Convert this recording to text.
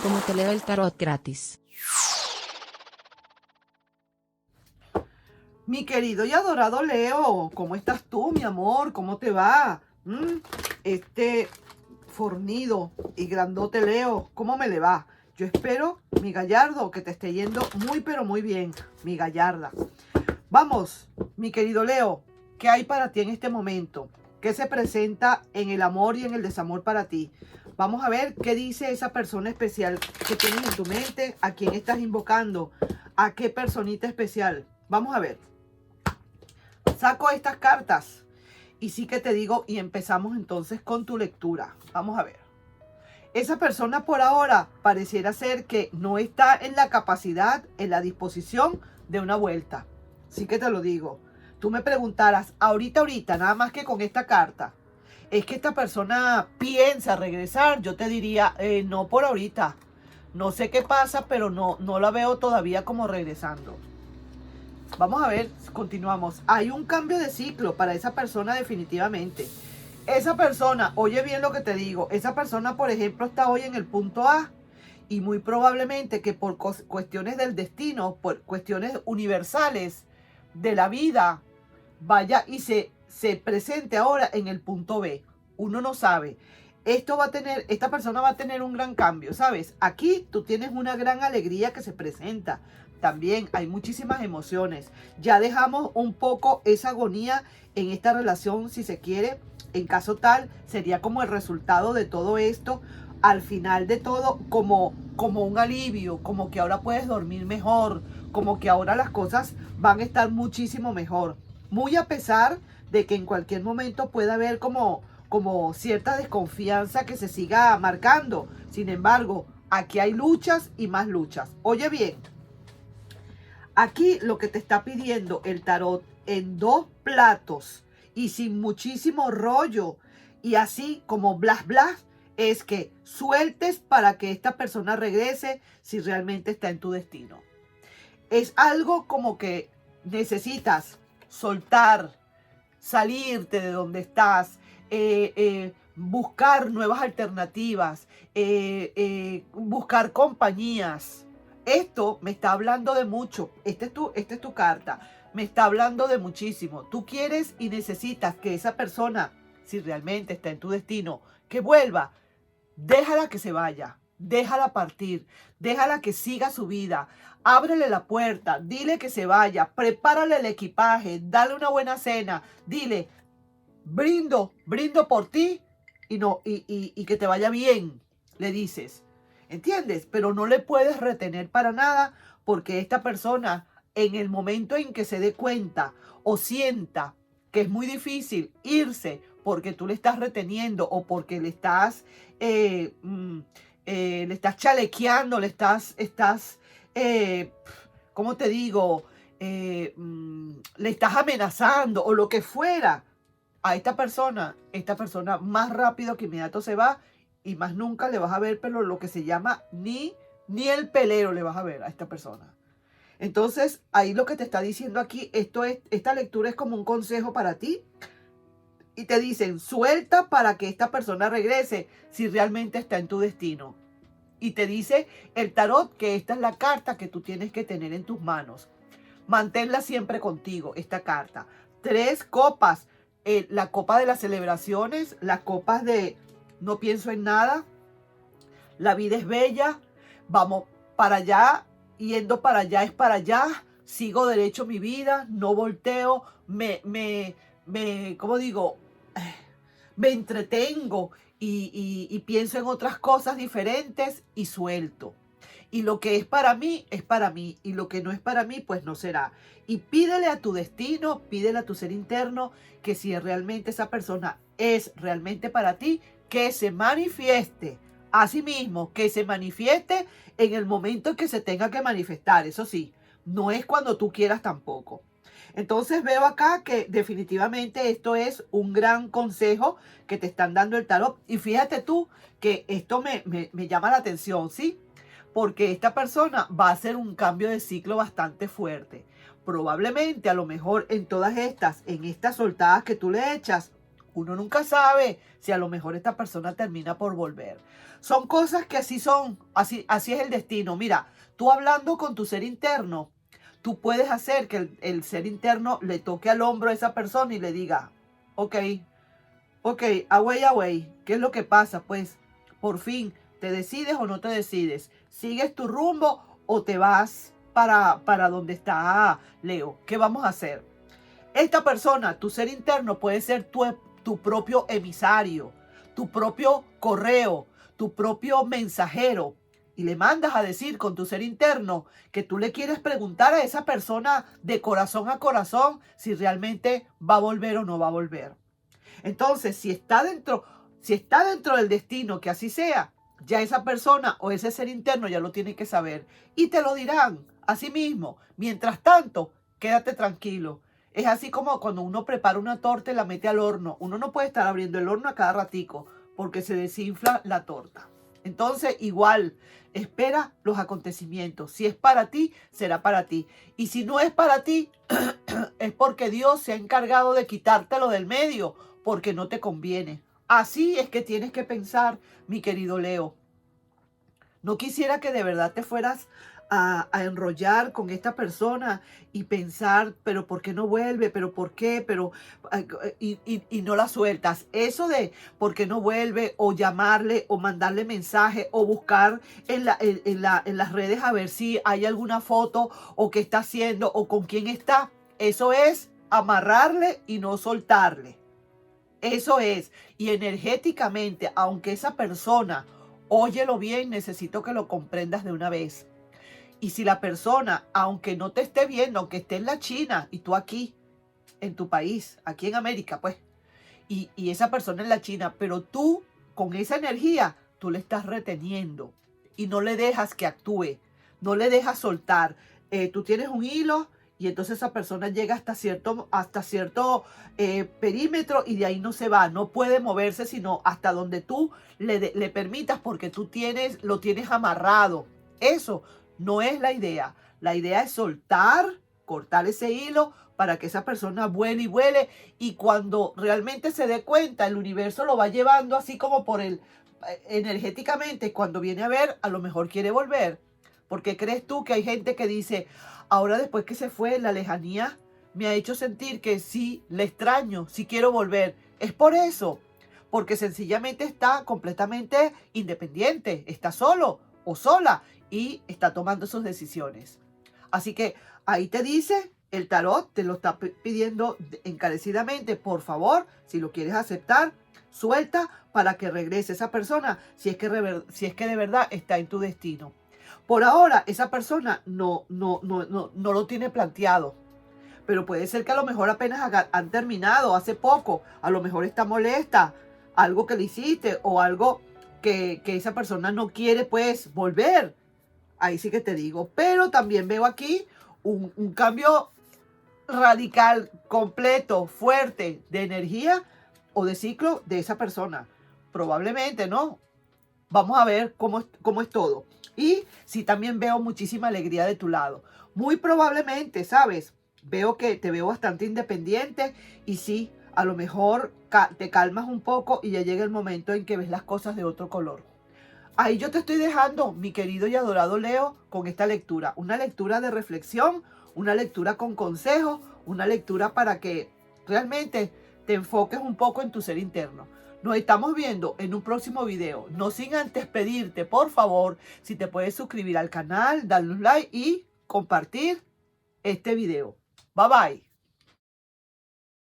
cómo te leo el tarot gratis. Mi querido y adorado Leo, ¿cómo estás tú, mi amor? ¿Cómo te va? Este fornido y grandote Leo, ¿cómo me le va? Yo espero, mi gallardo, que te esté yendo muy pero muy bien, mi gallarda. Vamos, mi querido Leo, ¿qué hay para ti en este momento? ¿Qué se presenta en el amor y en el desamor para ti? Vamos a ver qué dice esa persona especial que tienes en tu mente, a quién estás invocando, a qué personita especial. Vamos a ver. Saco estas cartas y sí que te digo, y empezamos entonces con tu lectura. Vamos a ver. Esa persona por ahora pareciera ser que no está en la capacidad, en la disposición de una vuelta. Sí que te lo digo. Tú me preguntaras, ahorita, nada más que con esta carta, ¿es que esta persona piensa regresar? Yo te diría, no por ahorita. No sé qué pasa, pero no la veo todavía como regresando. Vamos a ver, continuamos. Hay un cambio de ciclo para esa persona definitivamente. Esa persona, oye bien lo que te digo, esa persona, por ejemplo, está hoy en el punto A y muy probablemente que por cuestiones del destino, por cuestiones universales de la vida, vaya y se presente ahora en el punto B. Uno no sabe. Esta persona va a tener un gran cambio, ¿sabes? Aquí tú tienes una gran alegría que se presenta. También hay muchísimas emociones. Ya dejamos un poco esa agonía en esta relación, si se quiere. En caso tal, sería como el resultado de todo esto. Al final de todo, como un alivio, como que ahora puedes dormir mejor, como que ahora las cosas van a estar muchísimo mejor. Muy a pesar de que en cualquier momento pueda haber como cierta desconfianza que se siga marcando. Sin embargo, aquí hay luchas y más luchas. Oye bien, aquí lo que te está pidiendo el tarot en dos platos y sin muchísimo rollo y así como blas blas es que sueltes para que esta persona regrese si realmente está en tu destino. Es algo como que necesitas soltar, salirte de donde estás, buscar nuevas alternativas, buscar compañías. Esto me está hablando de mucho. Esta es tu carta. Me está hablando de muchísimo. Tú quieres y necesitas que esa persona, si realmente está en tu destino, que vuelva. Déjala que se vaya, déjala partir, déjala que siga su vida, ábrele la puerta, dile que se vaya, prepárale el equipaje, dale una buena cena, dile, brindo por ti y que te vaya bien, le dices, ¿entiendes? Pero no le puedes retener para nada porque esta persona en el momento en que se dé cuenta o sienta que es muy difícil irse porque tú le estás reteniendo o porque eh, mm, le estás chalequeando, eh, ¿cómo te digo? Le estás amenazando o lo que fuera a esta persona más rápido que inmediato se va y más nunca le vas a ver, pero lo que se llama ni el pelero le vas a ver a esta persona. Entonces, ahí lo que te está diciendo aquí, esta lectura es como un consejo para ti. Y te dicen, suelta para que esta persona regrese si realmente está en tu destino. Y te dice el tarot que esta es la carta que tú tienes que tener en tus manos. Manténla siempre contigo, esta carta. 3 copas. La copa de las celebraciones, las copas de no pienso en nada, la vida es bella, vamos para allá, yendo para allá es para allá, sigo derecho mi vida, no volteo, ¿cómo digo? Me entretengo y pienso en otras cosas diferentes y suelto. Y lo que es para mí, y lo que no es para mí, pues no será. Y pídele a tu destino, pídele a tu ser interno, que si realmente esa persona es realmente para ti, que se manifieste. Asimismo, que se manifieste en el momento en que se tenga que manifestar. Eso sí, no es cuando tú quieras tampoco. Entonces veo acá que definitivamente esto es un gran consejo que te están dando el tarot. Y fíjate tú que esto me llama la atención, ¿sí? Porque esta persona va a hacer un cambio de ciclo bastante fuerte. Probablemente, a lo mejor en todas estas, en estas soltadas que tú le echas, Uno nunca sabe si a lo mejor esta persona termina por volver. Son cosas que así son, así es el destino. Mira, tú hablando con tu ser interno, tú puedes hacer que el ser interno le toque al hombro a esa persona y le diga, ok, away, ¿qué es lo que pasa? Pues, por fin, ¿te decides o no te decides? ¿Sigues tu rumbo o te vas para donde está Leo? ¿Qué vamos a hacer? Esta persona, tu ser interno, puede ser tu propio emisario, tu propio correo, tu propio mensajero. Y le mandas a decir con tu ser interno que tú le quieres preguntar a esa persona de corazón a corazón si realmente va a volver o no va a volver. Entonces, si está dentro del destino que así sea, ya esa persona o ese ser interno ya lo tiene que saber. Y te lo dirán así mismo. Mientras tanto, quédate tranquilo. Es así como cuando uno prepara una torta y la mete al horno. Uno no puede estar abriendo el horno a cada ratico porque se desinfla la torta. Entonces, igual, espera los acontecimientos. Si es para ti, será para ti. Y si no es para ti, es porque Dios se ha encargado de quitártelo del medio, porque no te conviene. Así es que tienes que pensar, mi querido Leo. No quisiera que de verdad te fueras a enrollar con esta persona y pensar, pero ¿por qué no vuelve? ¿Pero por qué? Pero, y no la sueltas. Eso de ¿por qué no vuelve? O llamarle o mandarle mensaje o buscar en las redes a ver si hay alguna foto o qué está haciendo o con quién está. Eso es amarrarle y no soltarle. Eso es. Y energéticamente, aunque esa persona, óyelo bien, necesito que lo comprendas de una vez. Y si la persona, aunque no te esté viendo, aunque esté en la China y tú aquí, en tu país, aquí en América, pues, y esa persona en la China, pero tú con esa energía, tú le estás reteniendo y no le dejas que actúe, no le dejas soltar. Tú tienes un hilo y entonces esa persona llega hasta cierto perímetro y de ahí no se va, no puede moverse sino hasta donde tú le permitas porque lo tienes amarrado. Eso no es la idea. La idea es soltar, cortar ese hilo para que esa persona vuele y vuele y cuando realmente se dé cuenta, el universo lo va llevando así como energéticamente, cuando viene a ver, a lo mejor quiere volver. Porque crees tú que hay gente que dice, ahora después que se fue, la lejanía me ha hecho sentir que sí, le extraño, sí quiero volver. Es por eso, porque sencillamente está completamente independiente, está solo o sola y está tomando sus decisiones. Así que ahí te dice, el tarot te lo está pidiendo encarecidamente, por favor, si lo quieres aceptar, suelta para que regrese esa persona, si es que de verdad está en tu destino. Por ahora, esa persona no lo tiene planteado. Pero puede ser que a lo mejor apenas han terminado, hace poco. A lo mejor está molesta, algo que le hiciste o algo que esa persona no quiere pues volver. Ahí sí que te digo. Pero también veo aquí un cambio radical, completo, fuerte de energía o de ciclo de esa persona. Probablemente, ¿no? Vamos a ver cómo es todo. Y sí, también veo muchísima alegría de tu lado. Muy probablemente, ¿sabes? Te veo bastante independiente y sí, a lo mejor te calmas un poco y ya llega el momento en que ves las cosas de otro color. Ahí yo te estoy dejando, mi querido y adorado Leo, con esta lectura. Una lectura de reflexión, una lectura con consejos, una lectura para que realmente te enfoques un poco en tu ser interno. Nos estamos viendo en un próximo video. No sin antes pedirte, por favor, si te puedes suscribir al canal, darle un like y compartir este video. Bye bye.